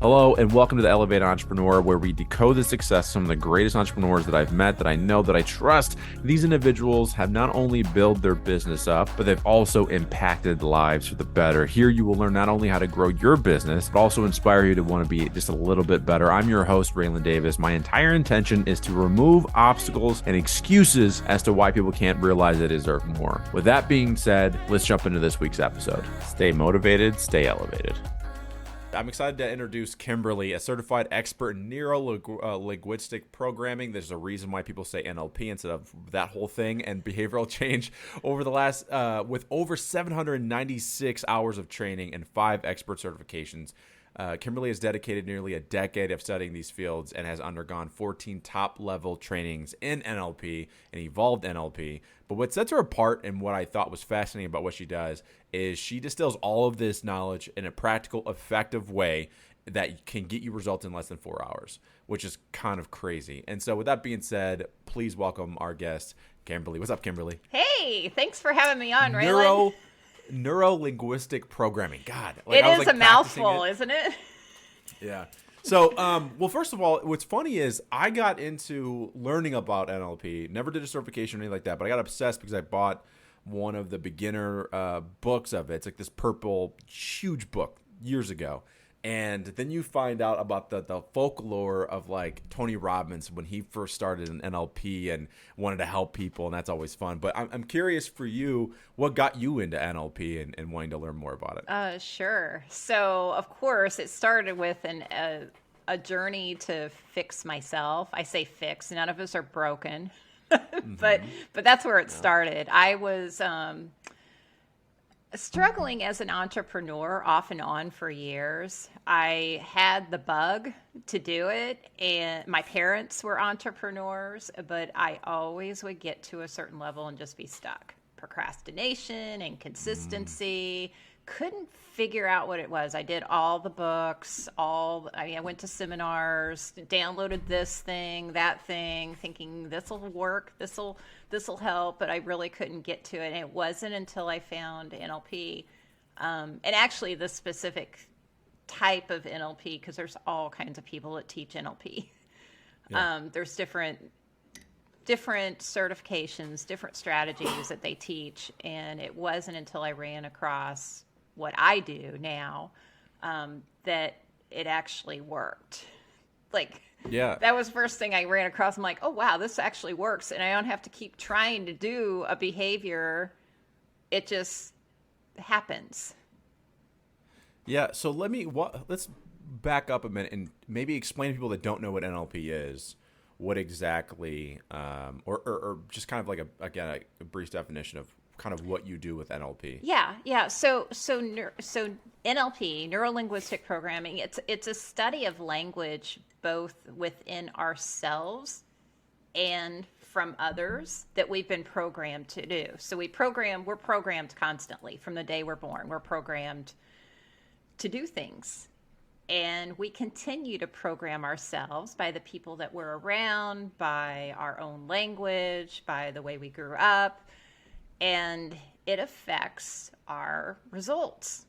Hello, and welcome to the Elevate Entrepreneur, where we decode the success of some of the greatest entrepreneurs that I've met, that I know, that I trust. These individuals have not only built their business up, but they've also impacted lives for the better. Here you will learn not only how to grow your business, but also inspire you to want to be just a little bit better. I'm your host, Raylan Davis. My entire intention is to remove obstacles and excuses as to why people can't realize they deserve more. With that being said, let's jump into this week's episode. Stay motivated, stay elevated. I'm excited to introduce Kimberly, a certified expert in neuro-linguistic programming. There's a reason why people say NLP instead of that whole thing, and behavioral change over the last, with over 796 hours of training and 5 expert certifications. Kimberly has dedicated nearly a decade of studying these fields and has undergone 14 top-level trainings in NLP and evolved NLP. But what sets her apart and what I thought was fascinating about what she does is she distills all of this knowledge in a practical, effective way that can get you results in less than 4 hours, which is kind of crazy. And so with that being said, please welcome our guest, Kimberly. What's up, Kimberly? Hey, thanks for having me on, Raylan. Neurolinguistic programming. God. It is a mouthful, isn't it? Yeah. So, well, first of all, what's funny is I got into learning about NLP, never did a certification or anything like that, but I got obsessed because I bought one of the beginner books of it. It's like this purple, huge book years ago. And then you find out about the folklore of like Tony Robbins when he first started in NLP and wanted to help people, and that's always fun. But I'm curious for you, what got you into NLP and wanting to learn more about it? Sure. So, of course, it started with a journey to fix myself. I say fix. None of us are broken, but that's where it started. I was struggling as an entrepreneur off and on for years. I had the bug to do it, and my parents were entrepreneurs, but I always would get to a certain level and just be stuck. Procrastination, inconsistency, couldn't figure out what it was. I did all the books, I went to seminars, downloaded this thing, that thing, thinking this will work, this will help, but I really couldn't get to it. And it wasn't until I found NLP, and actually the specific type of NLP, because there's all kinds of people that teach NLP. Yeah. There's different certifications, different strategies that they teach, and it wasn't until I ran across what I do now that it actually worked. That was the first thing I ran across. I'm like, oh wow, this actually works, and I don't have to keep trying to do a behavior. It just happens. Yeah, so let's back up a minute and maybe explain to people that don't know what NLP is, what exactly, or just kind of like a brief definition of kind of what you do with NLP. Yeah. So NLP, neuro-linguistic programming, it's a study of language both within ourselves and from others that we've been programmed to do. So we're programmed constantly from the day we're born. We're programmed to do things. And we continue to program ourselves by the people that we're around, by our own language, by the way we grew up. And it affects our results.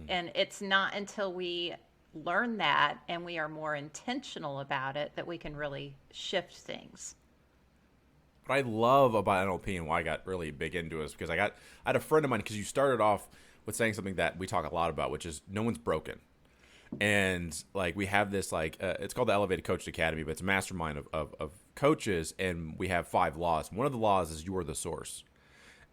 And it's not until we learn that and we are more intentional about it that we can really shift things. What I love about NLP and why I got really big into it is because I had a friend of mine, because you started off with saying something that we talk a lot about, which is no one's broken. And like we have this it's called the Elevated Coach Academy, but it's a mastermind of coaches, and we have 5 laws. One of the laws is you are the source.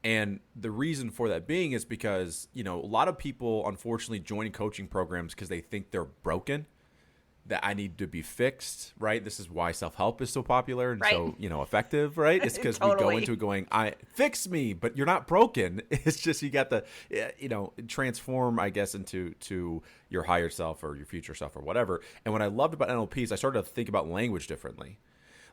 And the reason for that being is because, a lot of people unfortunately join coaching programs because they think they're broken, that I need to be fixed, right? This is why self-help is so popular and so, effective, right? It's because we go into it going, fix me, but you're not broken. It's just you got to, transform, I guess, into your higher self or your future self or whatever. And what I loved about NLP is I started to think about language differently.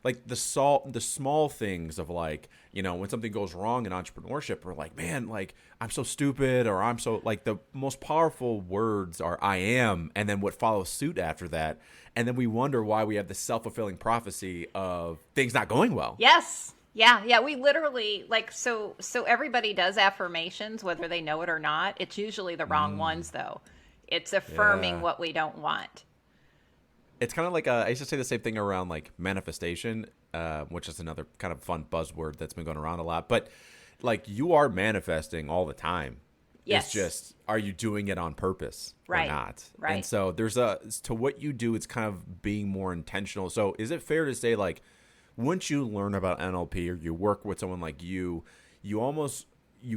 Like the small things of when something goes wrong in entrepreneurship, we're like, man, I'm so stupid, or I'm so the most powerful words are I am, and then what follows suit after that. And then we wonder why we have this self-fulfilling prophecy of things not going well. Yes. Yeah. We literally so everybody does affirmations, whether they know it or not. It's usually the wrong ones though. It's affirming Yeah. what we don't want. It's kind of like I used to say the same thing around like manifestation, which is another kind of fun buzzword that's been going around a lot. But like you are manifesting all the time. Yes. It's just, are you doing it on purpose Right. or not? Right. And so to what you do, it's kind of being more intentional. So is it fair to say like, once you learn about NLP or you work with someone like you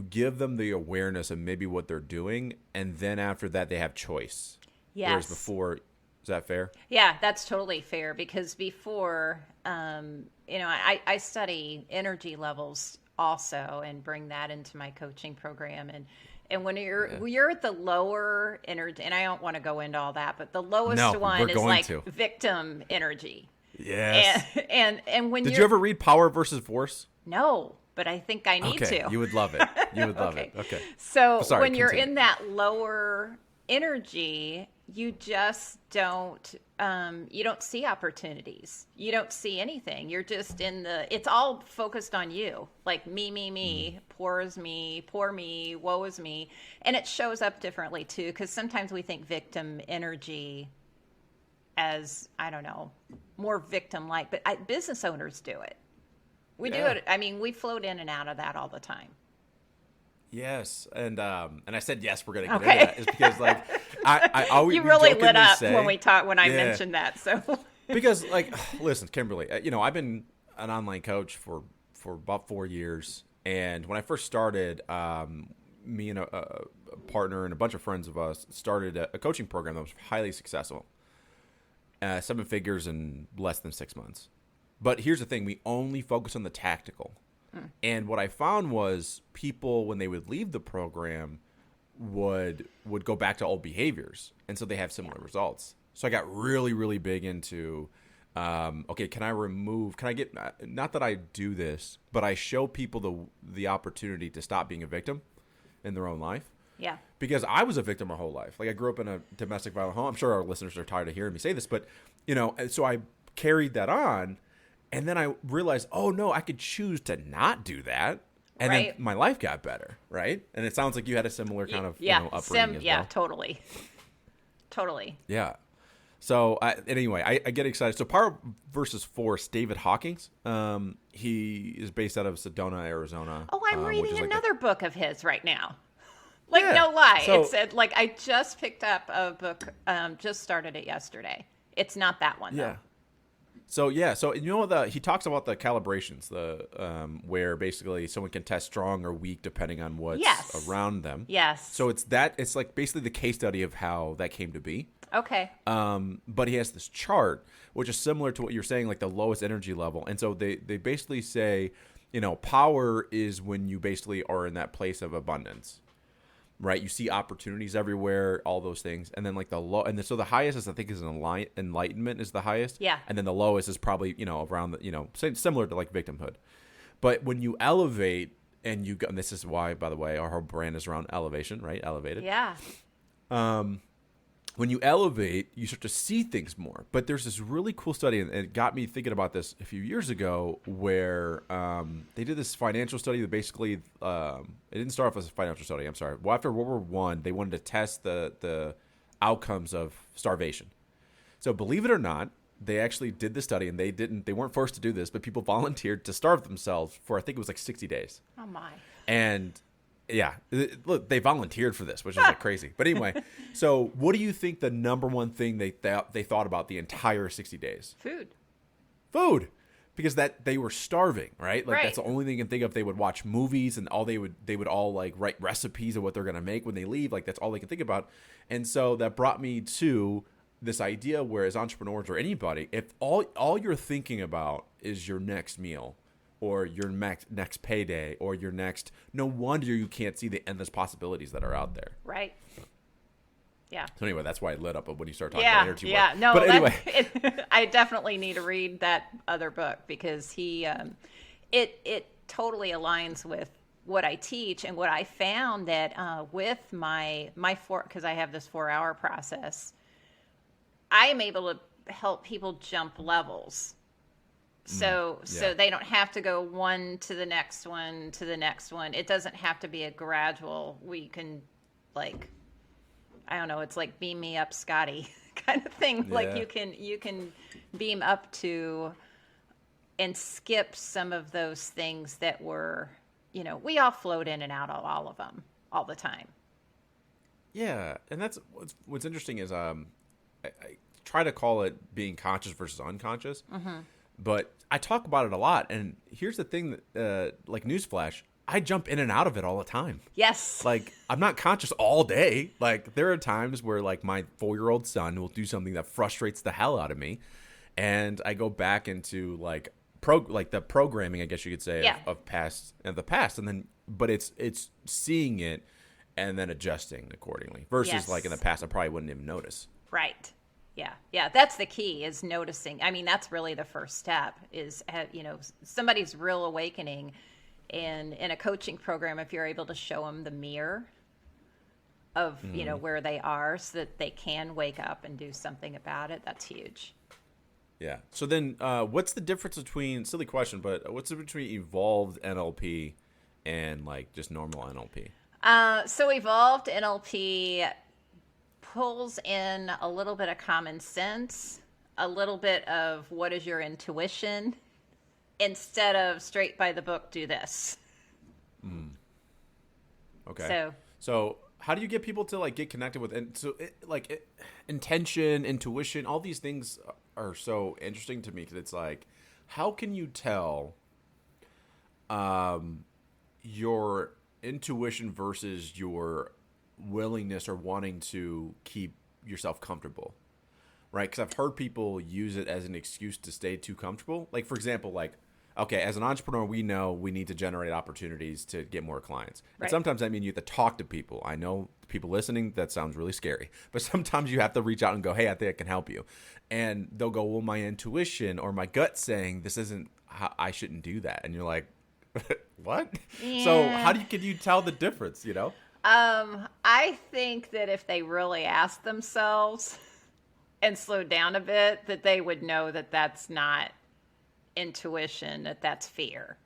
give them the awareness of maybe what they're doing. And then after that, they have choice. Yes. Whereas before, is that fair? Yeah, that's totally fair because before, I study energy levels also and bring that into my coaching program. And when you're at the lower energy, and I don't want to go into all that, but the lowest one is like victim energy. Yes. And when Did you ever read Power versus Force? No, but I think I need to. You would love it. You would love it. Okay. So when you're in that lower energy, you just don't see opportunities. You don't see anything. You're just it's all focused on you. Like me, poor me, woe is me. And it shows up differently too, because sometimes we think victim energy as, I don't know, more victim-like, but business owners do it. We do it. I mean, we float in and out of that all the time. Yes, and I said yes. We're gonna get into that is because like I always you really lit up when I mentioned that. So because like listen, Kimberly, I've been an online coach for about 4 years, and when I first started, me and a partner and a bunch of friends of us started a coaching program that was highly successful, 7 figures in less than 6 months. But here's the thing: we only focus on the tactical. And what I found was people, when they would leave the program, would go back to old behaviors. And so they have similar results. So I got really, really big into, okay, can I get, not that I do this, but I show people the opportunity to stop being a victim in their own life. Yeah. Because I was a victim my whole life. Like I grew up in a domestic violent home. I'm sure our listeners are tired of hearing me say this, but, so I carried that on. And then I realized, oh, no, I could choose to not do that. And then my life got better, right? And it sounds like you had a similar kind of upbringing as well. Totally. Totally. Yeah. So anyway, I get excited. So Power versus Force, David Hawkins, he is based out of Sedona, Arizona. Oh, I'm reading another book of his right now. No lie. So, it's like I just picked up a book, just started it yesterday. It's not that one, though. So he talks about the calibrations, where basically someone can test strong or weak depending on what's around them. Yes. So it's like basically the case study of how that came to be. Okay. But he has this chart which is similar to what you're saying, like the lowest energy level. And so they basically say, power is when you basically are in that place of abundance. Right, you see opportunities everywhere, all those things, and then like the low, and so the highest is enlightenment is the highest, and then the lowest is probably around the similar to like victimhood. But when you elevate, and this is why, by the way, our whole brand is around elevation, right? Elevated. Yeah. When you elevate, you start to see things more. But there's this really cool study, and it got me thinking about this a few years ago, where they did this financial study that basically, it didn't start off as a financial study, I'm sorry. Well, after World War I, they wanted to test the outcomes of starvation. So believe it or not, they actually did the study, and they weren't forced to do this, but people volunteered to starve themselves for, I think it was like 60 days. Oh, my. And yeah, look, they volunteered for this, which is like crazy. But anyway, so what do you think the number one thing they thought about the entire 60 days? Food. Because they were starving, right? Like that's the only thing you can think of. They would watch movies, and they would all like write recipes of what they're going to make when they leave. Like that's all they can think about. And so that brought me to this idea where, as entrepreneurs or anybody, if all you're thinking about is your next meal, or your next payday, or your next, no wonder you can't see the endless possibilities that are out there. Right. Yeah. So anyway, that's why I lit up when you started talking about energy work. Yeah, no, but anyway. I definitely need to read that other book, because it totally aligns with what I teach, and what I found that with my because I have this 4-hour process, I am able to help people jump levels. So they don't have to go one to the next one to the next one. It doesn't have to be a gradual. We can I don't know, it's like beam me up, Scotty kind of thing. Yeah. Like you can beam up to and skip some of those things that were, we all float in and out of all of them all the time. Yeah, and that's what's interesting is I try to call it being conscious versus unconscious, but I talk about it a lot. And here's the thing that, like newsflash, I jump in and out of it all the time. Yes. Like I'm not conscious all day. Like there are times where like my 4-year-old son will do something that frustrates the hell out of me, and I go back into like the programming, I guess you could say, of the past, and then but it's seeing it and then adjusting accordingly versus like in the past I probably wouldn't even notice. Right. Yeah, that's the key, is noticing. I mean, that's really the first step, is somebody's real awakening, and in a coaching program, if you're able to show them the mirror of where they are, so that they can wake up and do something about it, that's huge. Yeah. So then what's the difference between, silly question, but what's the difference between evolved NLP and like just normal NLP? So evolved NLP pulls in a little bit of common sense, a little bit of what is your intuition, instead of straight by the book, do this. Okay. So how do you get people to like get connected with, intention, intuition, all these things are so interesting to me, because it's like, how can you tell your intuition versus your willingness or wanting to keep yourself comfortable, right? Because I've heard people use it as an excuse to stay too comfortable. Like, for example, like, okay, as an entrepreneur, we know we need to generate opportunities to get more clients. Right. And sometimes that means you have to talk to people. I know people listening, that sounds really scary, but sometimes you have to reach out and go, hey, I think I can help you. And they'll go, well, my intuition or my gut saying this isn't how, I shouldn't do that. And you're like, what? Yeah. So how can you tell the difference, I think that if they really ask themselves and slow down a bit, that they would know that that's not intuition, that's fear.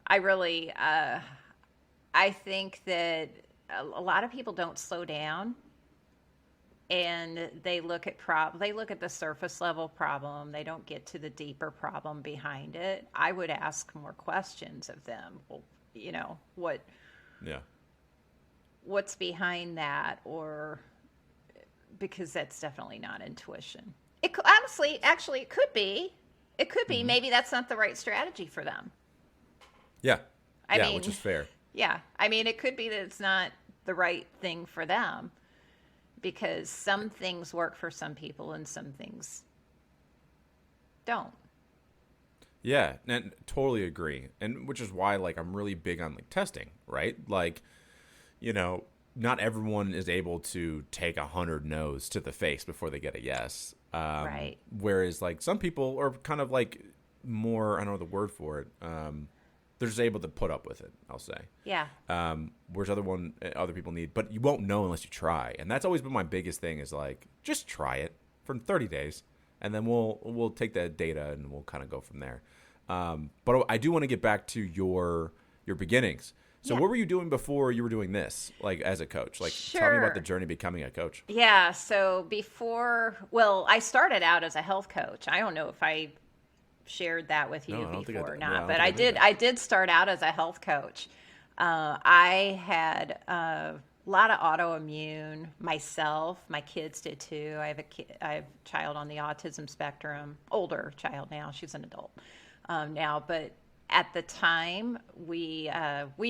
I really, I think that a lot of people don't slow down, and they look at the surface level problem. They don't get to the deeper problem behind it. I would ask more questions of them. Well, what's behind that? Or, because that's definitely not intuition. It honestly, actually, it could be. It could be. Maybe that's not the right strategy for them. Yeah. I mean, which is fair. Yeah. I mean, it could be that it's not the right thing for them, because some things work for some people and some things don't. Yeah, and totally agree. And which is why, like, I'm really big on like testing, right? Like, not everyone is able to take 100 no's to the face before they get a yes. Right. Whereas like some people are kind of like more, I don't know the word for it. They're just able to put up with it, I'll say. Yeah. Whereas other people need, but you won't know unless you try. And that's always been my biggest thing, is like, just try it for 30 days. And then we'll take that data and we'll kind of go from there. But I do want to get back to your beginnings. So what were you doing before you were doing this, like as a coach? Like, tell me about the journey becoming a coach. Yeah. So I started out as a health coach. I don't know if I shared that with you before or not, but I did start out as a health coach. I had a lot of autoimmune myself. My kids did too. I have a child on the autism spectrum, older child now. She's an adult now, but at the time, we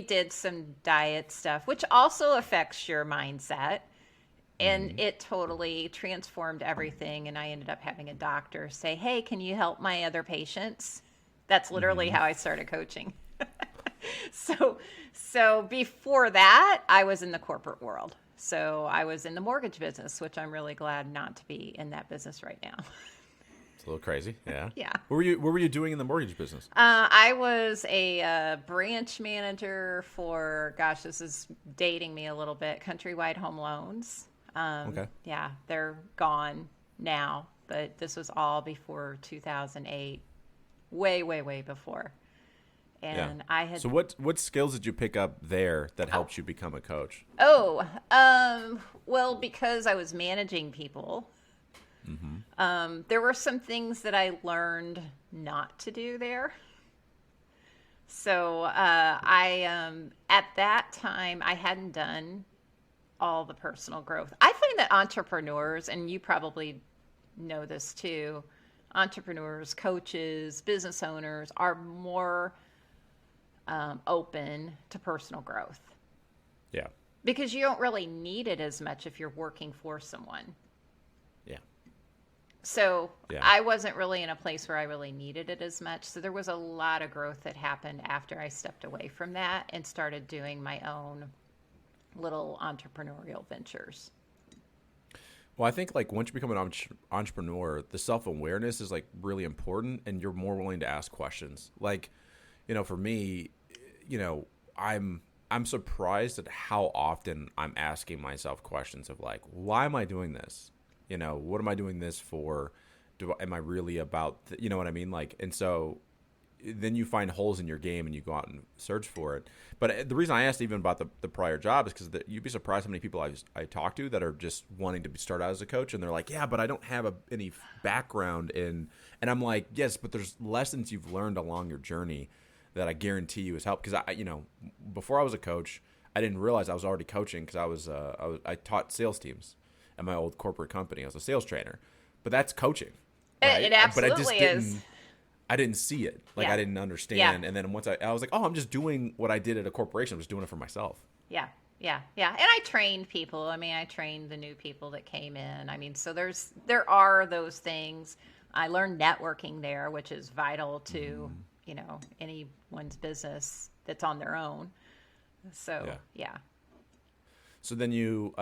did some diet stuff, which also affects your mindset, and it totally transformed everything. And I ended up having a doctor say, "Hey, can you help my other patients?" That's literally how I started coaching. So before that, I was in the corporate world. So I was in the mortgage business, which I'm really glad not to be in that business right now. It's a little crazy, yeah. Yeah. What were you doing in the mortgage business? I was a branch manager for, this is dating me a little bit, Countrywide Home Loans. Okay. Yeah, they're gone now, but this was all before 2008, way, way, way before. And I had. So what skills did you pick up there that helped you become a coach? Well, because I was managing people, there were some things that I learned not to do there. So at that time, I hadn't done all the personal growth. I find that entrepreneurs, and you probably know this too, entrepreneurs, coaches, business owners are more open to personal growth. Yeah. Because you don't really need it as much if you're working for someone. Yeah. So Yeah. I wasn't really in a place where I really needed it as much. So there was a lot of growth that happened after I stepped away from that and started doing my own little entrepreneurial ventures. Well, I think like once you become an entrepreneur, the self-awareness is like really important, and you're more willing to ask questions. Like, for me, I'm surprised at how often I'm asking myself questions of like, why am I doing this? What am I doing this for? Am I really about, you know what I mean? Like, and so then you find holes in your game and you go out and search for it. But the reason I asked even about the prior job is because you'd be surprised how many people I talk to that are just wanting to start out as a coach, and they're like, yeah, but I don't have any background in, and I'm like, yes, but there's lessons you've learned along your journey that I guarantee you has helped. Because before I was a coach, I didn't realize I was already coaching because I taught sales teams at my old corporate company. I was a sales trainer, but that's coaching. Right? It absolutely but I just is. I didn't see it. Like, Yeah. I didn't understand. Yeah. And then once I was like, oh, I'm just doing what I did at a corporation. I'm just doing it for myself. Yeah. And I trained people. I mean, I trained the new people that came in. I mean, so there are those things. I learned networking there, which is vital to, anyone's business that's on their own. So, yeah. So then you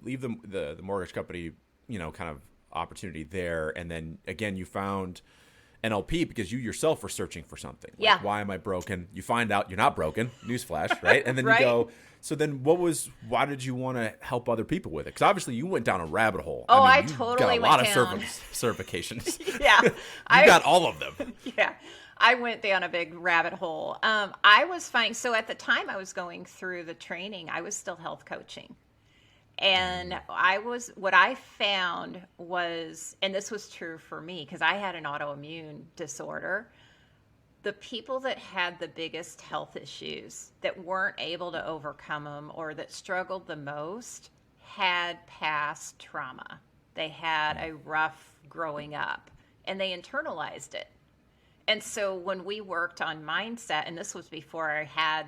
leave the mortgage company, kind of opportunity there. And then again, you found NLP because you yourself were searching for something. Like, Yeah. why am I broken? You find out you're not broken. Newsflash, right? And then Right. you go, so then why did you want to help other people with it? Because obviously you went down a rabbit hole. Oh, I you totally got a lot went down. of certifications. Yeah. You got all of them. Yeah. I went down a big rabbit hole. I was finding, so at the time I was going through the training, I was still health coaching. And what I found was, and this was true for me because I had an autoimmune disorder, the people that had the biggest health issues that weren't able to overcome them or that struggled the most had past trauma. They had a rough growing up and they internalized it. And so when we worked on mindset, and this was before I had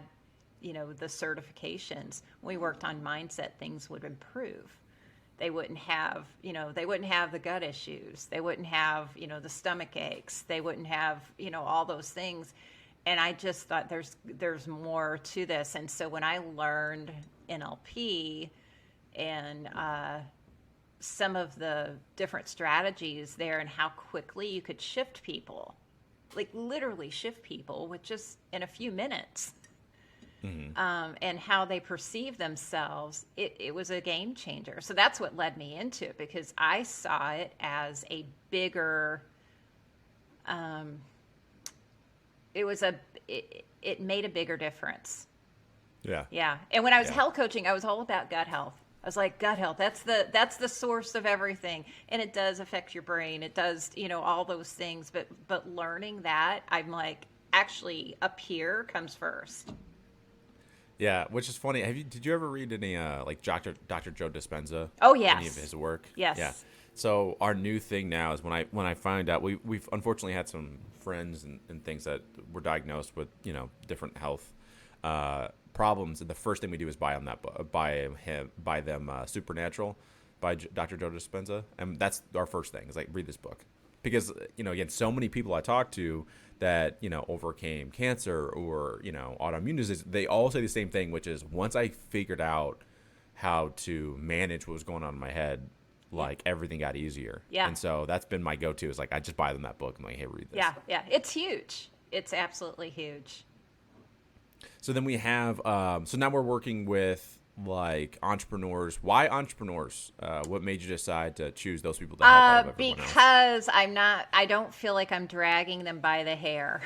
the certifications, when we worked on mindset, things would improve. They wouldn't have the gut issues. They wouldn't have, the stomach aches. They wouldn't have, all those things. And I just thought there's more to this. And so when I learned NLP and some of the different strategies there and how quickly you could shift people, like literally shift people with just in a few minutes. Mm-hmm. And how they perceive themselves, it was a game changer. So that's what led me into it because I saw it as a bigger, it made a bigger difference. Yeah. Yeah. And when I was health coaching, I was all about gut health. I was like, gut health, that's the source of everything. And it does affect your brain. It does, all those things. But learning that, I'm like, actually up here comes first. Yeah, which is funny. Did you ever read any like Dr. Joe Dispenza? Oh, yes. Any of his work? Yes. Yeah. So our new thing now is when I find out we've unfortunately had some friends and things that were diagnosed with different health problems, and the first thing we do is buy them Supernatural by Dr. Joe Dispenza, and that's our first thing is like read this book because again so many people I talk to that overcame cancer or autoimmune disease, they all say the same thing, which is once I figured out how to manage what was going on in my head, like everything got easier. Yeah. And so that's been my go-to is like I just buy them that book. I'm like, hey, read this. Yeah, it's huge. It's absolutely huge. So then we have so now we're working with like entrepreneurs. Why entrepreneurs? What made you decide to choose those people to help out of everyone else? Because I don't feel like I'm dragging them by the hair.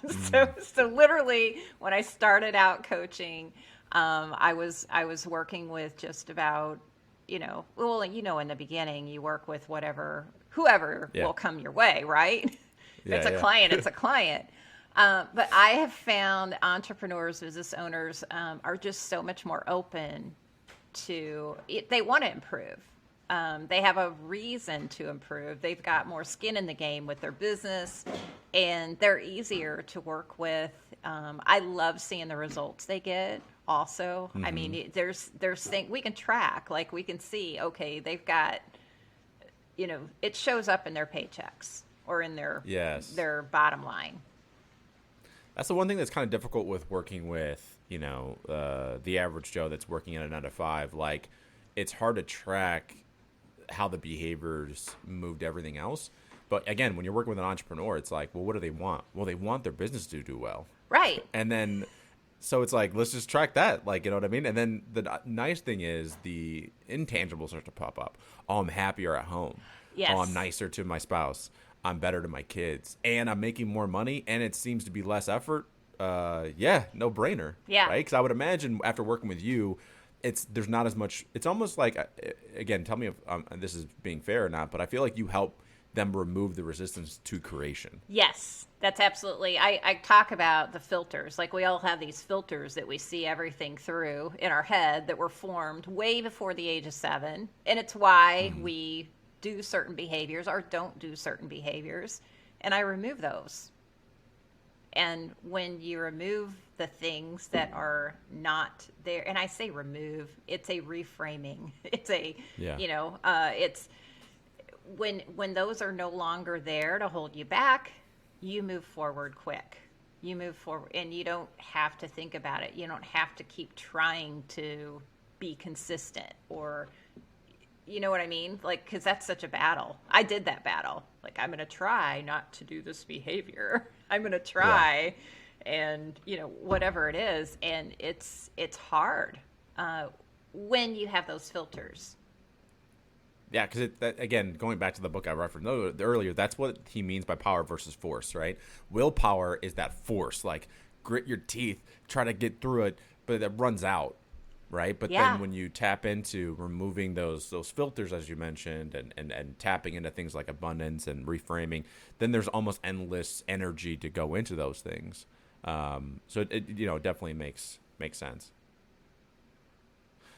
So literally when I started out coaching, I was working with just about, well, in the beginning you work with whoever Yeah. will come your way, right? If it's a Yeah. client, it's a client. But I have found entrepreneurs, business owners are just so much more open to it. They want to improve. They have a reason to improve. They've got more skin in the game with their business, and they're easier to work with. I love seeing the results they get. Also, I mean, there's things we can track. Like we can see, okay, they've got, it shows up in their paychecks or in Yes. their bottom line. That's the one thing that's kind of difficult with working with, the average Joe that's working at a 9 to 5. Like, it's hard to track how the behaviors moved everything else. But again, when you're working with an entrepreneur, it's like, well, what do they want? Well, they want their business to do well. Right. And then, so it's like, let's just track that. Like, you know what I mean? And then the nice thing is the intangibles start to pop up. Oh, I'm happier at home. Yes. Oh, I'm nicer to my spouse. I'm better to my kids. And I'm making more money. And it seems to be less effort. Yeah, no brainer. Yeah. Right? Because I would imagine after working with you, there's not as much. It's almost like, again, tell me if this is being fair or not, but I feel like you help them remove the resistance to creation. Yes, that's absolutely. I talk about the filters. Like we all have these filters that we see everything through in our head that were formed way before the age of 7. And it's why we do certain behaviors or don't do certain behaviors. And I remove those. And when you remove the things that are not there, and I say remove, it's a reframing. It's it's when those are no longer there to hold you back, you move forward quick. You move forward and you don't have to think about it. You don't have to keep trying to be consistent or, you know what I mean? Like, because that's such a battle. I did that battle. Like, I'm going to try not to do this behavior. I'm going to try and, whatever it is. And it's hard when you have those filters. Yeah, because again, going back to the book I referenced earlier, that's what he means by power versus force, right? Willpower is that force, like grit your teeth, try to get through it, but it runs out, right? But then when you tap into removing those filters, as you mentioned, and tapping into things like abundance and reframing, then there's almost endless energy to go into those things. So it definitely makes sense.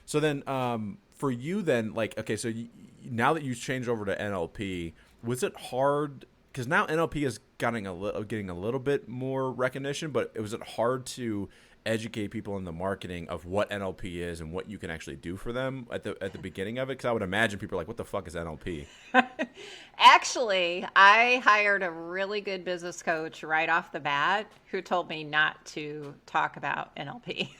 So then, for you then, like, okay, so now that you've changed over to NLP, was it hard? Because now NLP is getting a little bit more recognition, but was it hard to educate people in the marketing of what NLP is and what you can actually do for them at the beginning of it? Because I would imagine people are like, what the fuck is NLP? Actually, I hired a really good business coach right off the bat who told me not to talk about NLP.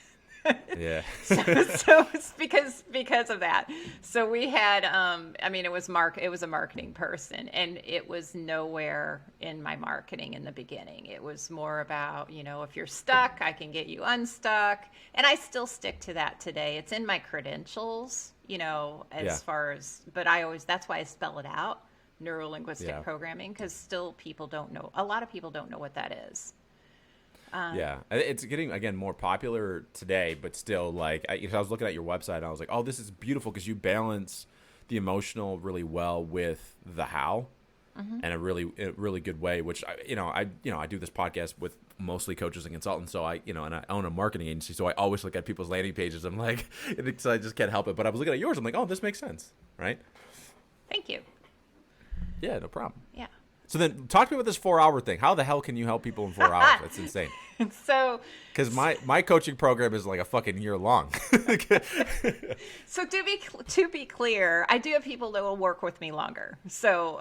Yeah. so it's because of that. So we had, it was a marketing person, and it was nowhere in my marketing in the beginning. It was more about, if you're stuck, I can get you unstuck. And I still stick to that today. It's in my credentials, far as, but that's why I spell it out, Neurolinguistic Programming, because still a lot of people don't know what that is. Yeah, it's getting, again, more popular today, but still, like, I was looking at your website and I was like, oh, this is beautiful because you balance the emotional really well with the how in a really good way, which, I do this podcast with mostly coaches and consultants, so and I own a marketing agency, so I always look at people's landing pages. I'm like, so I just can't help it. But I was looking at yours, I'm like, oh, this makes sense, right? Thank you. Yeah, no problem. Yeah. So then talk to me about this 4-hour thing. How the hell can you help people in 4 hours? That's insane. So, because my coaching program is like a fucking year long. So to be clear, I do have people that will work with me longer. So,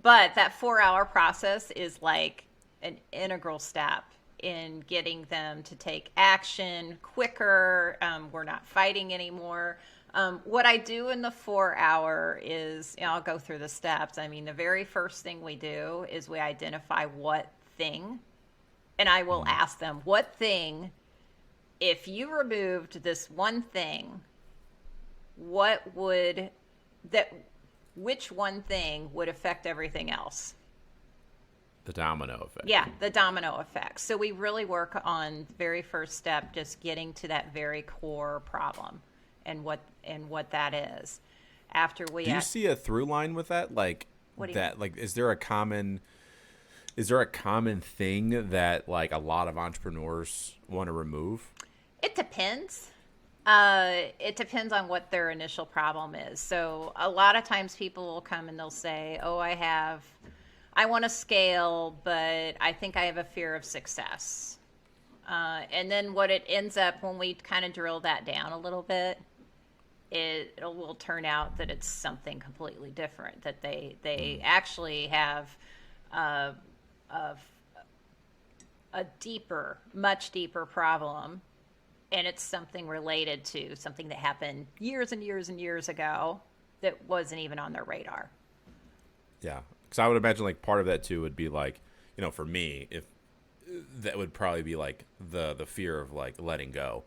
but that 4-hour process is like an integral step in getting them to take action quicker. We're not fighting anymore. What I do in the 4-hour is, I'll go through the steps. I mean, the very first thing we do is we identify what thing, and I will ask them, what thing, if you removed this one thing, which one thing would affect everything else? The domino effect. Yeah, the domino effect. So we really work on the very first step, just getting to that very core problem and what that is. After we Do you see a through line with that? Like What do you that, like, is there a common thing that like a lot of entrepreneurs want to remove? It depends. It depends on what their initial problem is. So a lot of times people will come and they'll say, "Oh, I want to scale, but I think I have a fear of success." And then what it ends up when we kind of drill that down a little bit, it will turn out that it's something completely different. That they actually have a deeper, much deeper problem, and it's something related to something that happened years and years and years ago that wasn't even on their radar. Yeah, because I would imagine like part of that too would be like, for me, if that would probably be like the fear of like letting go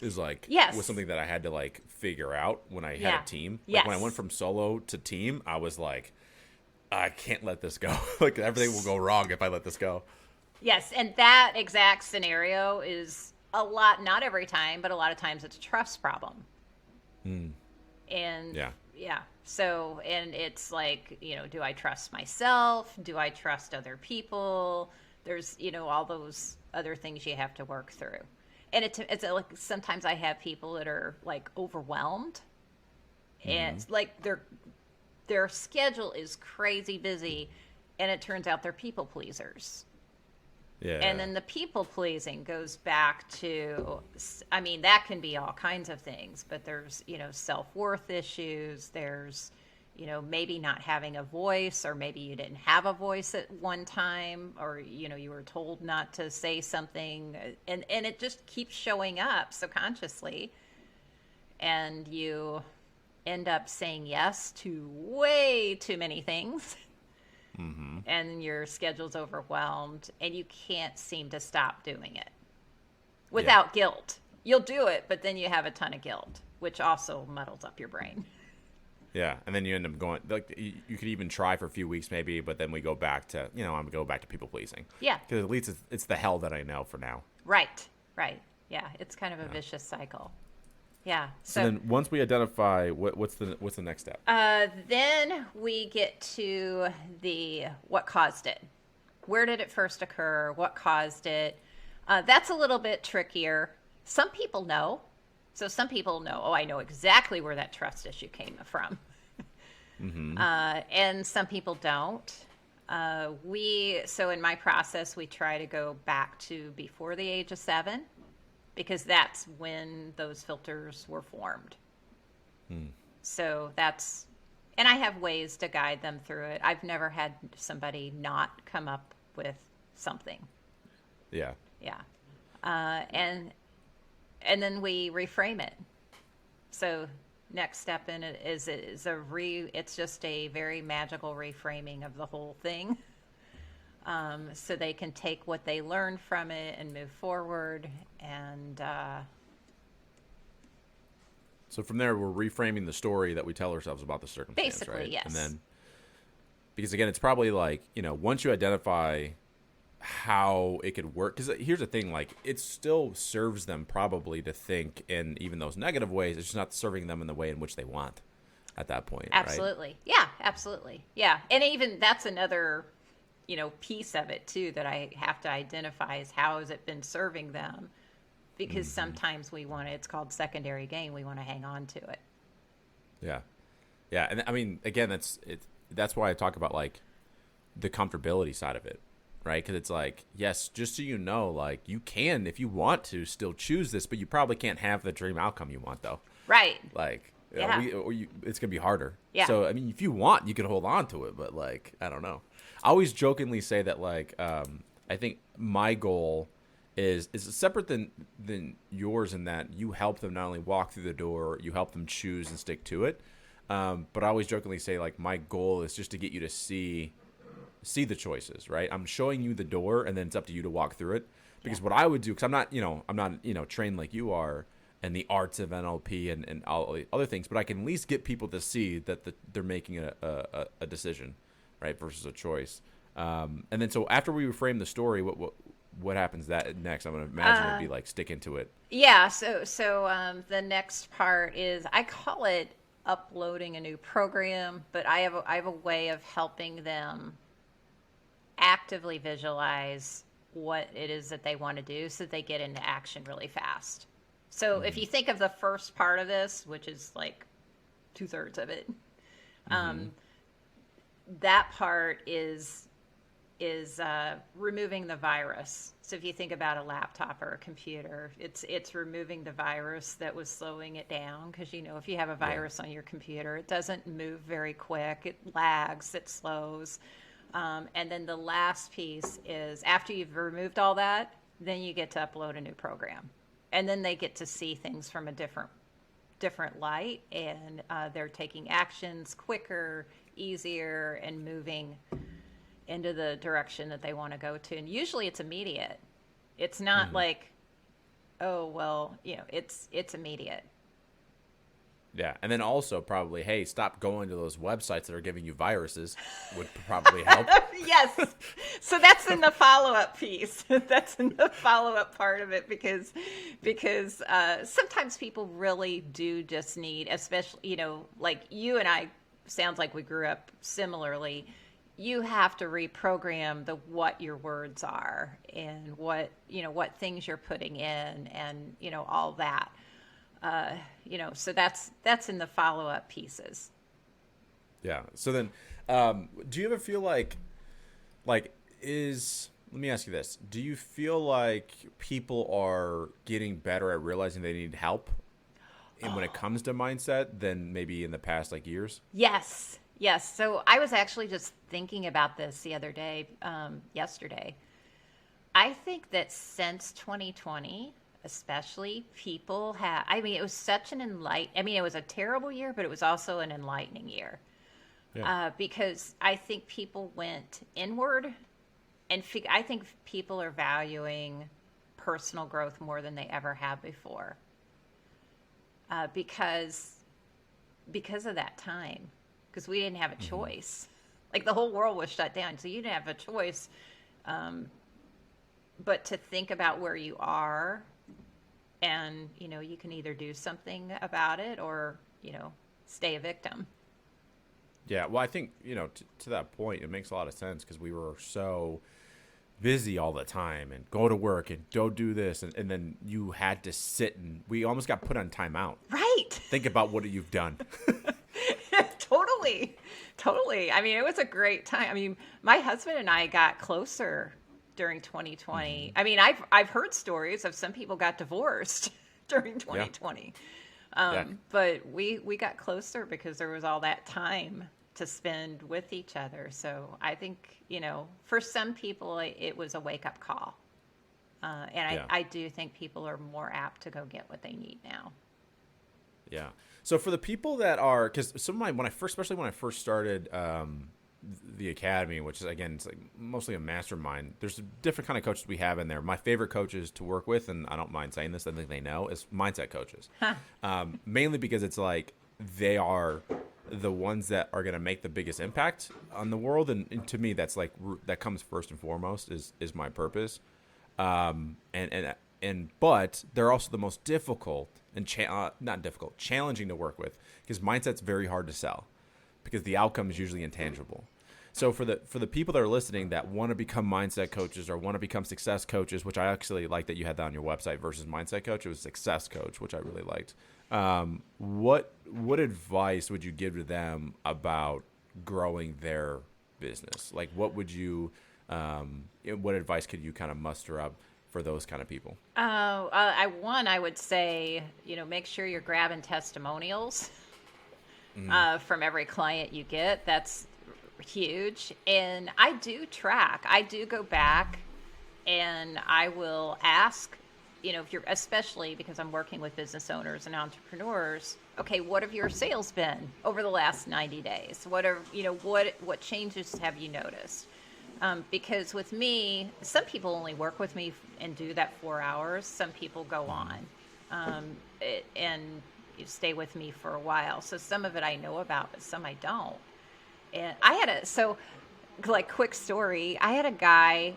is like Yes. was something that I had to like figure out when I had Yeah. a team. Like Yes. when I went from solo to team, I was like, I can't let this go. Like everything will go wrong if I let this go. Yes, and that exact scenario is not every time, but a lot of times it's a trust problem. And yeah. So, and it's like, do I trust myself? Do I trust other people? There's, all those other things you have to work through. And it's like sometimes I have people that are like overwhelmed, and it's like their schedule is crazy busy, and it turns out they're people pleasers. Yeah. And then the people pleasing goes back to, I mean, that can be all kinds of things, but there's, self-worth issues. There's, maybe not having a voice, or maybe you didn't have a voice at one time, or, you were told not to say something, and it just keeps showing up subconsciously. And you end up saying yes to way too many things. Mm-hmm. And your schedule's overwhelmed, and you can't seem to stop doing it without guilt. You'll do it, but then you have a ton of guilt, which also muddles up your brain. Yeah, and then you end up going like you could even try for a few weeks maybe, but then we go back to I'm gonna go back to people pleasing. Yeah, because at least it's the hell that I know for now. Right. Yeah, it's kind of a vicious cycle. Yeah. So then once we identify what's the next step? Then we get to the what caused it. Where did it first occur? What caused it? That's a little bit trickier. Some people know. So some people know, I know exactly where that trust issue came from. Mm-hmm. And some people don't. So in my process, we try to go back to before the age of 7, because that's when those filters were formed. So and I have ways to guide them through it. I've never had somebody not come up with something. Yeah. Yeah. And then we reframe it. So next step in it is it's just a very magical reframing of the whole thing. So they can take what they learned from it and move forward. And so from there, we're reframing the story that we tell ourselves about the circumstance, basically, right? yes. And then, because again, it's probably like, once you identify how it could work, because here's the thing, like it still serves them probably to think in even those negative ways. It's just not serving them in the way in which they want at that point. Absolutely. Right? Yeah, absolutely. Yeah. And even that's another, piece of it too, that I have to identify is how has it been serving them? Because sometimes it's called secondary gain. We want to hang on to it. Yeah. Yeah. And I mean, again, that's why I talk about like the comfortability side of it. Right? Because it's like, yes, just so you know, like you can, if you want to, still choose this, but you probably can't have the dream outcome you want, though. Right. Like, Yeah. It's going to be harder. Yeah. So, I mean, if you want, you can hold on to it, but like, I don't know. I always jokingly say that, like, I think my goal is separate than yours in that you help them not only walk through the door, you help them choose and stick to it. But I always jokingly say, like, my goal is just to get you to see the choices, right? I'm showing you the door, and then it's up to you to walk through it. Because what I would do, because I'm not trained like you are in the arts of NLP and all the other things, but I can at least get people to see that they're making a decision, right, versus a choice. And then so after we reframe the story, what happens that next? I'm going to imagine it'd be like sticking to it. Yeah. So the next part is, I call it uploading a new program, but I have a way of helping them actively visualize what it is that they want to do so that they get into action really fast. So if you think of the first part of this, which is like 2/3 of it, that part is removing the virus. So if you think about a laptop or a computer, it's removing the virus that was slowing it down. Because, if you have a virus on your computer, it doesn't move very quick. It lags, it slows. And then the last piece is, after you've removed all that, then you get to upload a new program. And then they get to see things from a different light, and they're taking actions quicker, easier, and moving into the direction that they want to go to. And usually it's immediate. It's not like, oh, well, it's immediate. Yeah. And then also probably, hey, stop going to those websites that are giving you viruses would probably help. Yes. So that's in the follow-up piece. That's in the follow-up part of it, because sometimes people really do just need, especially, like you and I, sounds like we grew up similarly. You have to reprogram what your words are, and what things you're putting in, and all that. So that's in the follow-up pieces. Yeah. So then, do you ever feel like let me ask you this. Do you feel like people are getting better at realizing they need help when it comes to mindset than maybe in the past, years? Yes. So I was actually just thinking about this the other day, yesterday. I think that since 2020, especially, people have, it was such an it was a terrible year, but it was also an enlightening year. Yeah. Because I think people went inward, and I think people are valuing personal growth more than they ever have before. Because of that time. Because we didn't have a choice. The whole world was shut down, so you didn't have a choice but to think about where you are, and you can either do something about it, or stay a victim. Yeah, well, I think to that point, it makes a lot of sense, because we were so busy all the time, and go to work and go do this, and then you had to sit, and we almost got put on timeout. Right. Think about what you've done. Totally. It was a great time. My husband and I got closer during 2020. I've heard stories of some people got divorced during 2020. But we got closer because there was all that time to spend with each other. So I think, for some people, it was a wake-up call. I do think people are more apt to go get what they need now. Yeah. So for the people that are, because especially when I first started the academy, which is, again, it's mostly a mastermind, there's different kind of coaches we have in there. My favorite coaches to work with, and I don't mind saying this, I think they know, is mindset coaches. Mainly because it's they are the ones that are going to make the biggest impact on the world. And to me, that's that comes first and foremost is my purpose. But they're also the most difficult and challenging to work with, because mindset's very hard to sell, because the outcome is usually intangible. So for the people that are listening that want to become mindset coaches or want to become success coaches, which I actually like that you had that on your website versus mindset coach, it was success coach, which I really liked. What advice would you give to them about growing their business? What would you, what advice could you kind of muster up for those kind of people? I would say, make sure you're grabbing testimonials from every client you get. That's huge. And I do go back, and I will ask, if you're, especially because I'm working with business owners and entrepreneurs, okay, what have your sales been over the last 90 days? What changes have you noticed? Because with me, some people only work with me and do that 4 hours. Some people go on and stay with me for a while. So some of it I know about, but some I don't. And like quick story. I had a guy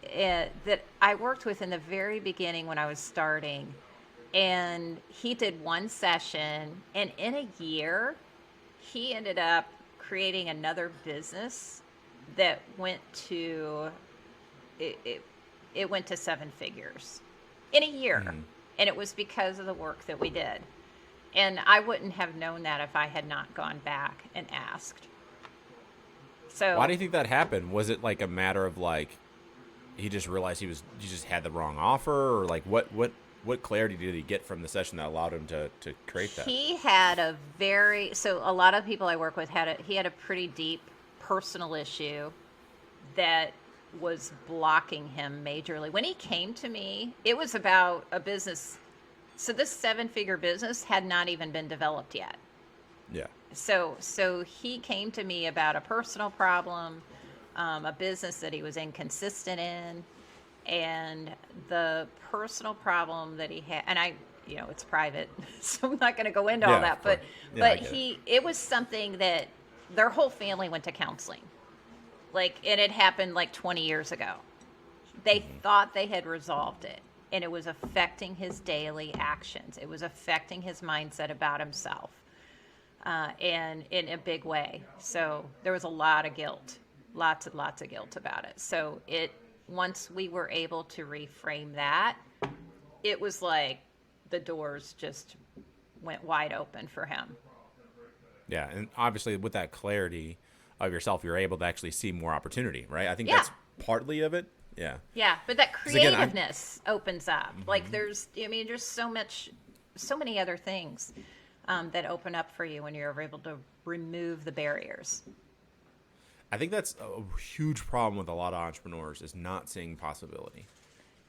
that I worked with in the very beginning when I was starting, and he did one session, and in a year, he ended up creating another business that went to it went to 7 figures in a year. And it was because of the work that we did. And I wouldn't have known that if I had not gone back and asked. So Why do you think that happened? Was it like a matter of like he just realized you just had the wrong offer, or like what clarity did he get from the session that allowed him to create that? he had so a lot of people I work with he had a pretty deep personal issue that was blocking him majorly. When he came to me, it was about a business. So this 7-figure business had not even been developed yet. Yeah. So he came to me about a personal problem, a business that he was inconsistent in, and the personal problem that he had, and it's private, so I'm not going to go into all that, but it was something that their whole family went to counseling. Like, and it happened like 20 years ago. They thought they had resolved it, and it was affecting his daily actions. It was affecting his mindset about himself, and in a big way. So there was a lot of guilt, lots and lots of guilt about it. So once we were able to reframe that, it was like the doors just went wide open for him. Yeah, and obviously with that clarity of yourself, you're able to actually see more opportunity, right? I think that's partly of it. Yeah. Yeah, but that creativeness opens up. Like there's so many other things that open up for you when you're able to remove the barriers. I think that's a huge problem with a lot of entrepreneurs is not seeing possibility.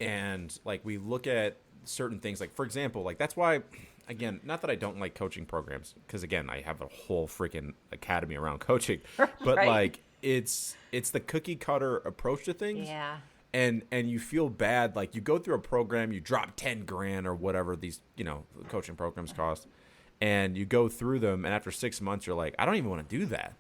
And like we look at certain things, like for example, like that's why, again, not that I don't like coaching programs, because again, I have a whole freaking academy around coaching, but Right. like it's the cookie cutter approach to things. Yeah. And you feel bad, like you go through a program, you drop 10 grand or whatever these, coaching programs cost, and you go through them, and after 6 months, you're like, I don't even want to do that.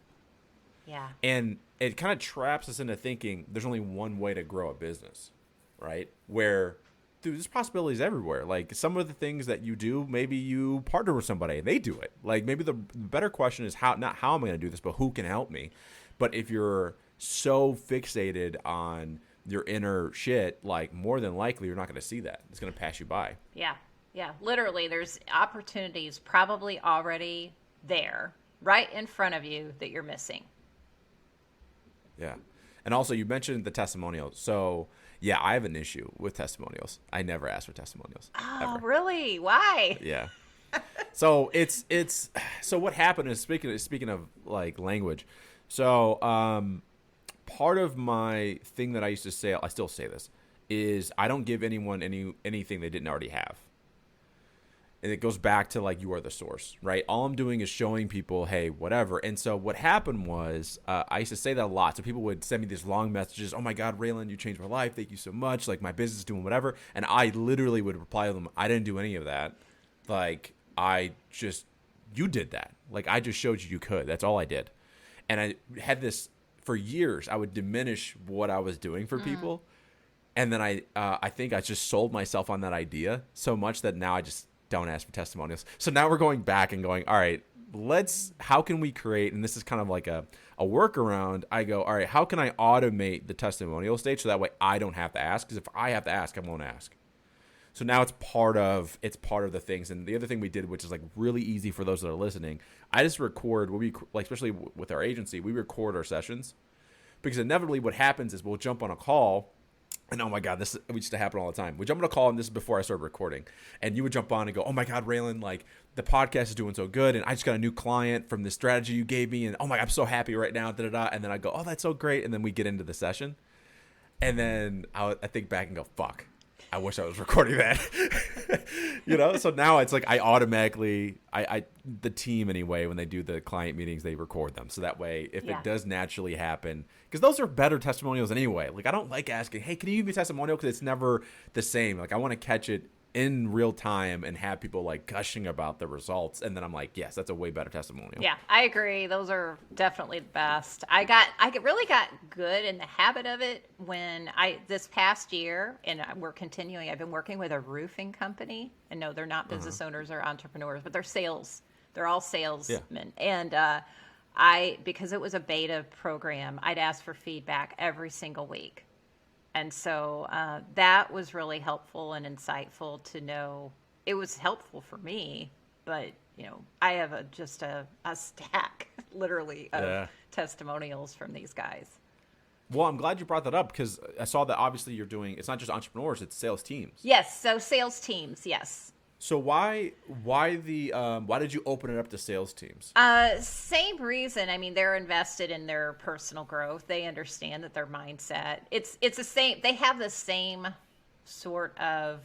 Yeah. And it kind of traps us into thinking there's only one way to grow a business, right? Where, dude, there's possibilities everywhere. Like some of the things that you do, maybe you partner with somebody and they do it. Like maybe the better question is not how am I going to do this, but who can help me? But if you're so fixated on your inner shit, like more than likely you're not going to see that. It's going to pass you by. Yeah. Yeah. Literally, there's opportunities probably already there, right in front of you that you're missing. Yeah. And also you mentioned the testimonials. So yeah, I have an issue with testimonials. I never ask for testimonials. Oh, ever. really? Why? Yeah. So so what happened is speaking of like language. So part of my thing that I used to say, I still say this, is I don't give anyone anything they didn't already have. And it goes back to like you are the source, right? All I'm doing is showing people, hey, whatever. And so what happened was I used to say that a lot. So people would send me these long messages. Oh my God, Raylan, you changed my life. Thank you so much. Like my business is doing whatever. And I literally would reply to them, I didn't do any of that. Like you did that. Like I just showed you could. That's all I did. And I had this for years. I would diminish what I was doing for people. And then I think I just sold myself on that idea so much that now I just don't ask for testimonials. So now we're going back and going, all right, how can we create, and this is kind of like a workaround. I go, all right, how can I automate the testimonial stage so that way I don't have to ask? Because if I have to ask, I won't ask. So now it's part of the things. And the other thing we did, which is like really easy for those that are listening, I just record, especially with our agency, we record our sessions, because inevitably what happens is we'll jump on a call. And oh my God, this used to happen all the time. We jump on a call, and this is before I started recording. And you would jump on and go, oh my God, Raylan, like the podcast is doing so good. And I just got a new client from the strategy you gave me. And oh my God, I'm so happy right now. And then I go, oh, that's so great. And then we get into the session. And then I think back and go, fuck, I wish I was recording that. So now it's like I automatically, the team anyway, when they do the client meetings, they record them. So that way, if it does naturally happen, because those are better testimonials anyway. Like I don't like asking, hey, can you give me a testimonial? Because it's never the same. Like I want to catch it in real time and have people like gushing about the results. And then I'm like, yes, that's a way better testimonial. Yeah, I agree. Those are definitely the best. Really got good in the habit of it when this past year, and we're continuing. I've been working with a roofing company, and no, they're not business owners or entrepreneurs, but they're sales. They're all salesmen. Yeah. And because it was a beta program, I'd ask for feedback every single week. And so that was really helpful and insightful to know. It was helpful for me, but I have just a stack, literally, of testimonials from these guys. Well, I'm glad you brought that up because I saw that obviously you're doing. It's not just entrepreneurs; it's sales teams. Yes, so sales teams, yes. So why did you open it up to sales teams? Same reason. I mean, they're invested in their personal growth. They understand that their mindset. It's the same. They have the same sort of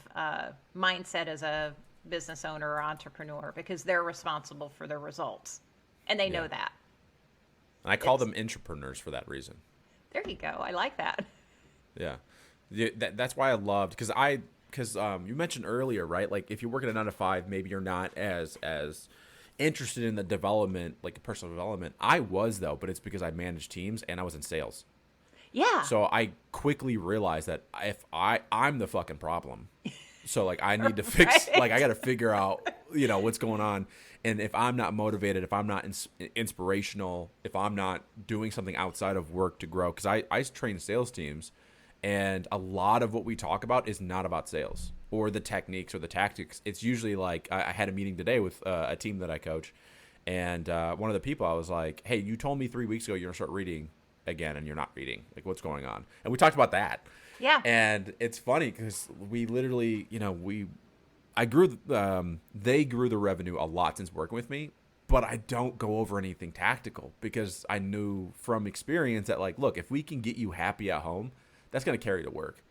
mindset as a business owner or entrepreneur because they're responsible for their results, and they know that. And I call them intrapreneurs for that reason. There you go. I like that. Yeah, that's why I loved because you mentioned earlier, right? Like if you're working a 9 to 5, maybe you're not as interested in the development, like personal development. I was though, but it's because I managed teams and I was in sales. Yeah. So I quickly realized that if I'm the fucking problem. So like I need to fix, like I got to figure out, what's going on. And if I'm not motivated, if I'm not inspirational, if I'm not doing something outside of work to grow, because I train sales teams. And a lot of what we talk about is not about sales or the techniques or the tactics. It's usually like I had a meeting today with a team that I coach. And one of the people, I was like, hey, you told me 3 weeks ago you're going to start reading again and you're not reading. Like, what's going on? And we talked about that. Yeah. And it's funny because we literally, they grew the revenue a lot since working with me. But I don't go over anything tactical because I knew from experience that, like, look, if we can get you happy at home, that's going to carry to work.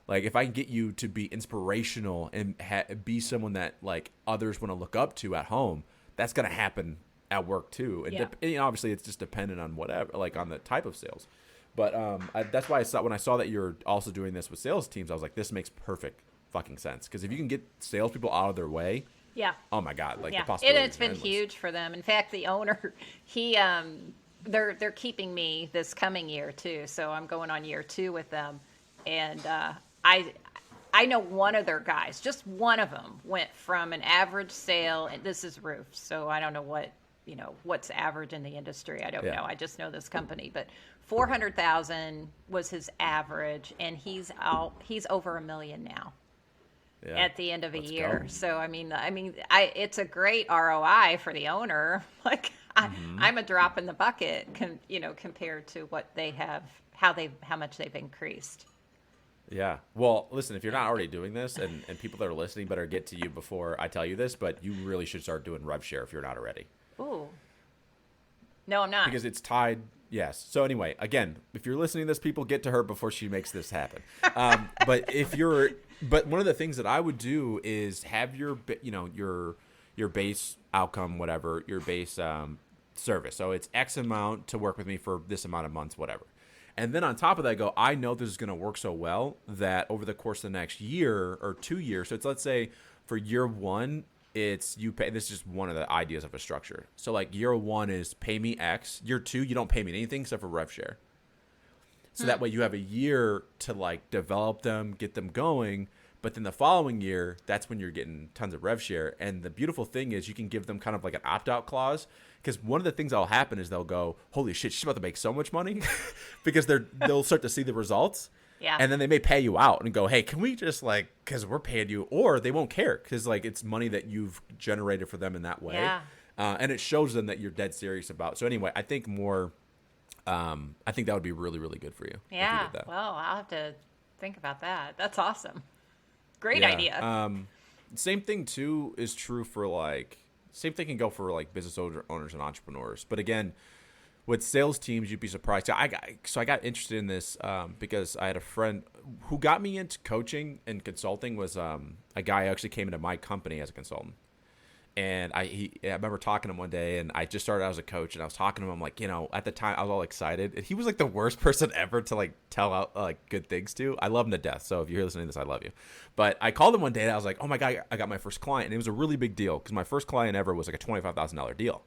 Like if I can get you to be inspirational and be someone that like others want to look up to at home, that's going to happen at work too. And obviously it's just dependent on whatever, like on the type of sales. But that's why when I saw that you're also doing this with sales teams, I was like, this makes perfect fucking sense. Because if you can get salespeople out of their way, oh my God, like the possibilities. It's been huge for them. In fact, the owner, they're keeping me this coming year too, so I'm going on year 2 with them, and I know one of their guys, just one of them, went from an average sale, and this is roofs, so I don't know what's average in the industry. I don't know. I just know this company, but $400,000 was his average, and he's over $1 million now. Yeah, at the end of a year. Go. So I mean, it's a great ROI for the owner. Like I'm a drop in the bucket, compared to what they have, how much they've increased. Yeah. Well, listen, if you're not already doing this, and people that are listening better get to you before I tell you this, but you really should start doing rev share if you're not already. Ooh. No, I'm not. Because it's tied. Yes. So anyway, again, if you're listening to this, people, get to her before she makes this happen. But one of the things that I would do is have your base outcome, whatever, your base service. So it's X amount to work with me for this amount of months, whatever. And then on top of that, I know this is going to work so well that over the course of the next year or 2 years, so it's, let's say for year 1, it's you pay. This is just one of the ideas of a structure. So like year 1 is pay me X. Year 2, you don't pay me anything except for rev share. So that way you have a year to like develop them, get them going. But then the following year, that's when you're getting tons of rev share. And the beautiful thing is you can give them kind of like an opt-out clause. Because one of the things that'll happen is they'll go, holy shit, she's about to make so much money. Because they'll start to see the results. Yeah. And then they may pay you out and go, hey, can we just like, because we're paying you. Or they won't care because like it's money that you've generated for them in that way. Yeah. And it shows them that you're dead serious about. So anyway, I think I think that would be really, really good for you. Yeah. If you did that. Well, I'll have to think about that. That's awesome. Great idea. Same thing too is true for same thing can go for like business owners and entrepreneurs. But again, with sales teams, you'd be surprised. I got interested in this because I had a friend who got me into coaching and consulting was a guy who actually came into my company as a consultant. And I remember talking to him one day, and I just started out as a coach, and I was talking to him. I'm like, at the time I was all excited. And he was like the worst person ever to like tell out like good things to. I love him to death. So if you're listening to this, I love you. But I called him one day, and I was like, oh my God, I got my first client. And it was a really big deal because my first client ever was like a $25,000 deal.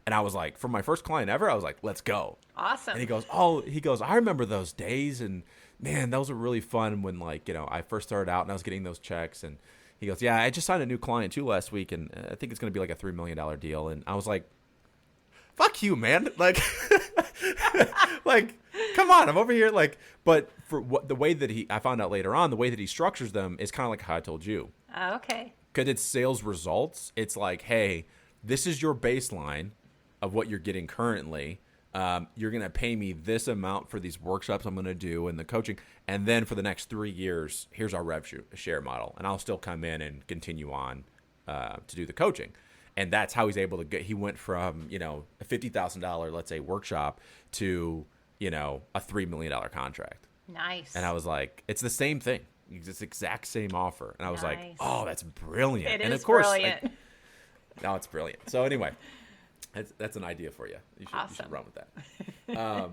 And I was like, for my first client ever, I was like, let's go. Awesome. And he goes, I remember those days. And man, those were really fun when like, I first started out and I was getting those checks. And he goes, yeah, I just signed a new client too last week. And I think it's going to be like a $3 million deal. And I was like, fuck you, man. Like, like, come on, I'm over here. Like, but for the way that I found out later on, the way that he structures them is kind of like how I told you. Okay. Because it's sales results. It's like, hey, this is your baseline of what you're getting currently. You're going to pay me this amount for these workshops I'm going to do and the coaching. And then for the next 3 years, here's our rev share model. And I'll still come in and continue on to do the coaching. And that's how he's able to he went from, a $50,000, let's say, workshop to, a $3 million contract. Nice. And I was like, it's the same thing. It's the exact same offer. And I was like, Nice. oh, that's brilliant. It and is of course, brilliant. No, it's brilliant. So anyway, that's an idea for you. You should run with that.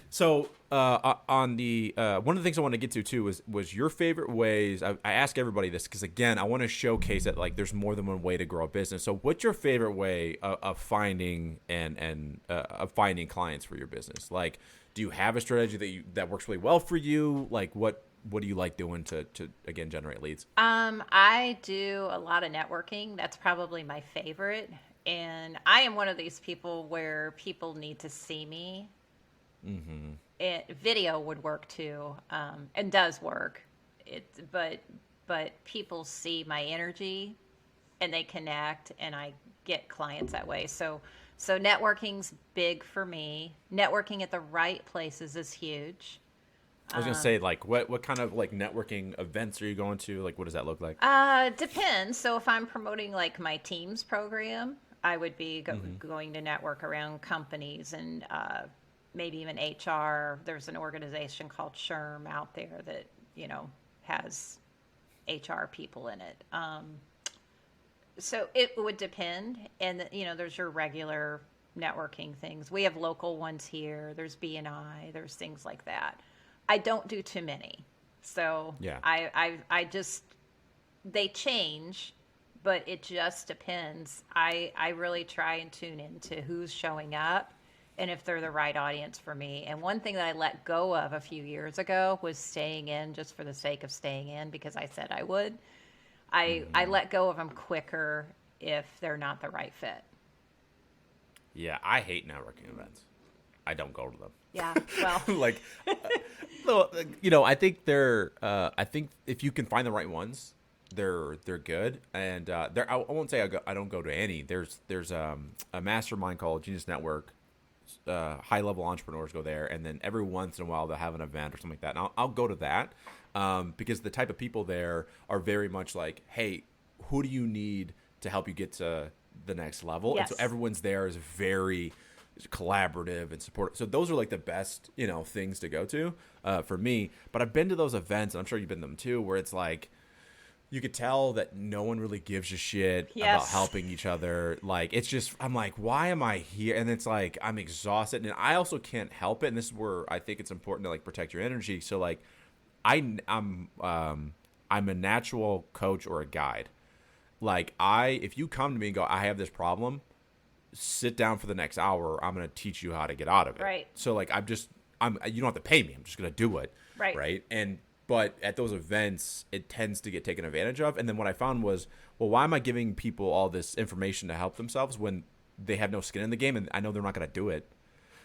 So on the one of the things I want to get to too was your favorite ways. I ask everybody this because again, I want to showcase that like there's more than one way to grow a business. So what's your favorite way of finding of finding clients for your business? Like, do you have a strategy that works really well for you? Like what do you like doing to again generate leads? I do a lot of networking. That's probably my favorite. And I am one of these people where people need to see me. Mm-hmm. Video would work too, and does work. But people see my energy, and they connect, and I get clients that way. So networking's big for me. Networking at the right places is huge. I was gonna say, like, what kind of like networking events are you going to? Like, what does that look like? Depends. So if I'm promoting like my Teams program, I would be going to network around companies and maybe even HR. There's an organization called SHRM out there that has HR people in it. So it would depend, and there's your regular networking things. We have local ones here. There's BNI. There's things like that. I don't do too many. So yeah. I just, they change, but it just depends. I really try and tune into who's showing up and if they're the right audience for me. And one thing that I let go of a few years ago was staying in just for the sake of staying in because I said I would. I let go of them quicker if they're not the right fit. Yeah, I hate networking events. I don't go to them. Yeah, well, like, I think I think if you can find the right ones, they're good. And I won't say I don't go to any. There's a mastermind called Genius Network. High level entrepreneurs go there, and then every once in a while they'll have an event or something like that. And I'll go to that because the type of people there are very much like, hey, who do you need to help you get to the next level? Yes. And so everyone's there is very collaborative and supportive. So those are like the best, things to go to for me. But I've been to those events, and I'm sure you've been to them too, where it's like you could tell that no one really gives a shit about helping each other. Like, it's just, I'm like, why am I here? And it's like, I'm exhausted. And I also can't help it. And this is where I think it's important to like protect your energy. So like, I'm a natural coach or a guide. Like if you come to me and go, I have this problem, sit down for the next hour. I'm going to teach you how to get out of it. Right. So like, you don't have to pay me. I'm just going to do it. Right. Right. But at those events, it tends to get taken advantage of. And then what I found was, well, why am I giving people all this information to help themselves when they have no skin in the game and I know they're not going to do it?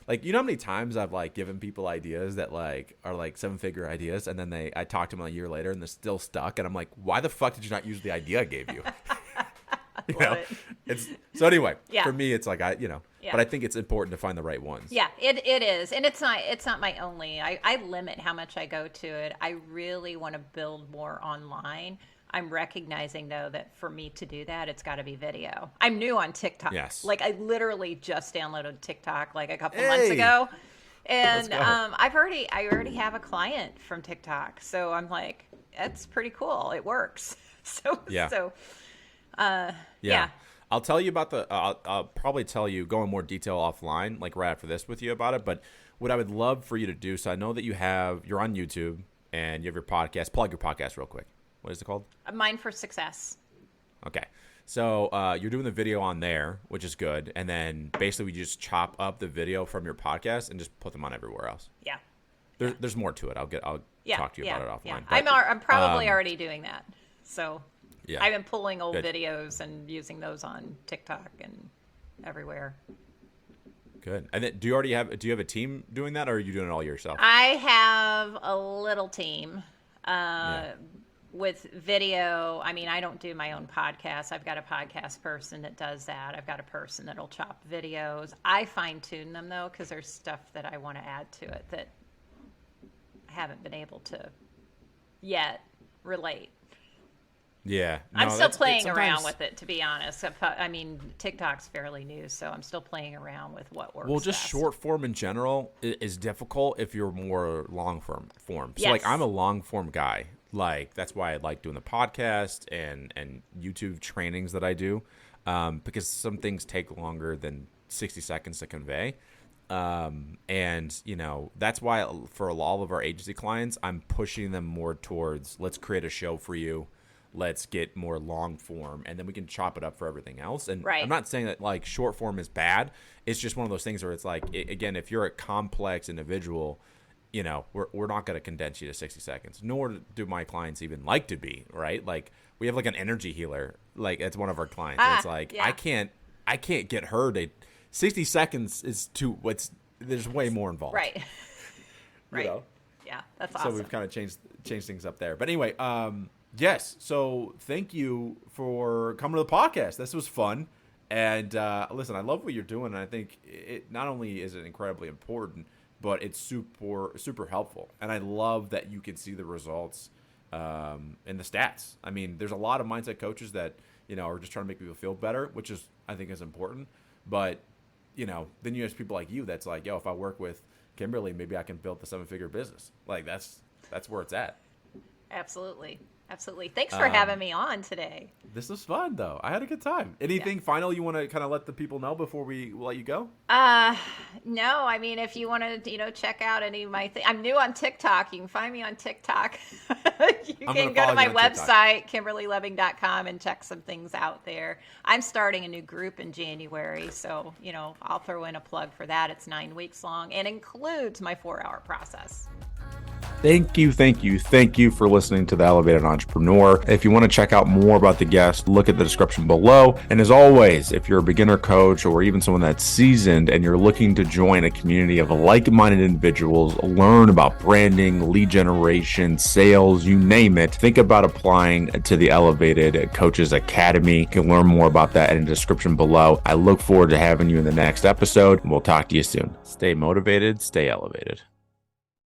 Like, you know how many times I've like given people ideas that like are like 7-figure ideas, and then I talk to them a year later and they're still stuck, and I'm like, why the fuck did you not use the idea I gave you? So anyway, for me, it's like but I think it's important to find the right ones. Yeah, it is. And it's not my only. I limit how much I go to it. I really want to build more online. I'm recognizing, though, that for me to do that, it's got to be video. I'm new on TikTok. Yes. Like, I literally just downloaded TikTok like a couple months ago. And I already have a client from TikTok. So I'm like, that's pretty cool. It works. Yeah. I'll tell you about I'll probably tell you, go in more detail offline, like right after this with you about it. But what I would love for you to do, so I know that you're on YouTube and you have your podcast. Plug your podcast real quick. What is it called? Mind for Success. Okay. So you're doing the video on there, which is good. And then basically we just chop up the video from your podcast and just put them on everywhere else. Yeah. There's more to it. I'll talk to you about it offline. Yeah. But, I'm probably already doing that. So yeah. I've been pulling old Good. videos and using those on TikTok and everywhere. Good. And then, do you have a team doing that, or are you doing it all yourself? I have a little team with video. I mean, I don't do my own podcast. I've got a podcast person that does that. I've got a person that'll chop videos. I fine tune them though, because there's stuff that I want to add to it that I haven't been able to yet relate. Yeah. No, I'm still playing around with it, to be honest. I mean, TikTok's fairly new, so I'm still playing around with what works. Well, just best. short form in general is difficult if you're more long form. So Yes. like I'm a long form guy. Like that's why I like doing the podcast and YouTube trainings that I do, because some things take longer than 60 seconds to convey. And you know, that's why for all of our agency clients, I'm pushing them more towards, let's create a show for you. Let's get more long form, and then we can chop it up for everything else. And right. I'm not saying that like short form is bad. It's just one of those things where it's like, again, if you're a complex individual, you know, we're not going to condense you to 60 seconds, nor do my clients even like to be, right? Like we have like an energy healer, like it's one of our clients. And it's like, yeah. I can't get her to 60 seconds is too, there's way more involved. Right. Right. You know? Yeah. That's awesome. So we've kind of changed things up there. But anyway, yes. So thank you for coming to the podcast. This was fun. And listen, I love what you're doing. And I think it not only is it incredibly important, but it's super, super helpful. And I love that you can see the results in the stats. I mean, there's a lot of mindset coaches that, you know, are just trying to make people feel better, which is, I think, is important. But, you know, then you have people like you that's like, yo, if I work with Kimberly, maybe I can build the 7-figure business. Like that's where it's at. Absolutely. Absolutely. Thanks for having me on today. This was fun, though. I had a good time. Anything final you want to kind of let the people know before we let you go? No. I mean, if you want to, check out any of my things. I'm new on TikTok. You can find me on TikTok. You can go to my website, KimberlyLebbing.com, and check some things out there. I'm starting a new group in January, so, I'll throw in a plug for that. It's 9 weeks long and includes my 4-hour process. Thank you for listening to The Elevated Entrepreneur. If you want to check out more about the guest, look at the description below. And as always, if you're a beginner coach or even someone that's seasoned and you're looking to join a community of like-minded individuals, learn about branding, lead generation, sales, you name it, think about applying to the Elevated Coaches Academy. You can learn more about that in the description below. I look forward to having you in the next episode. We'll talk to you soon. Stay motivated, stay elevated.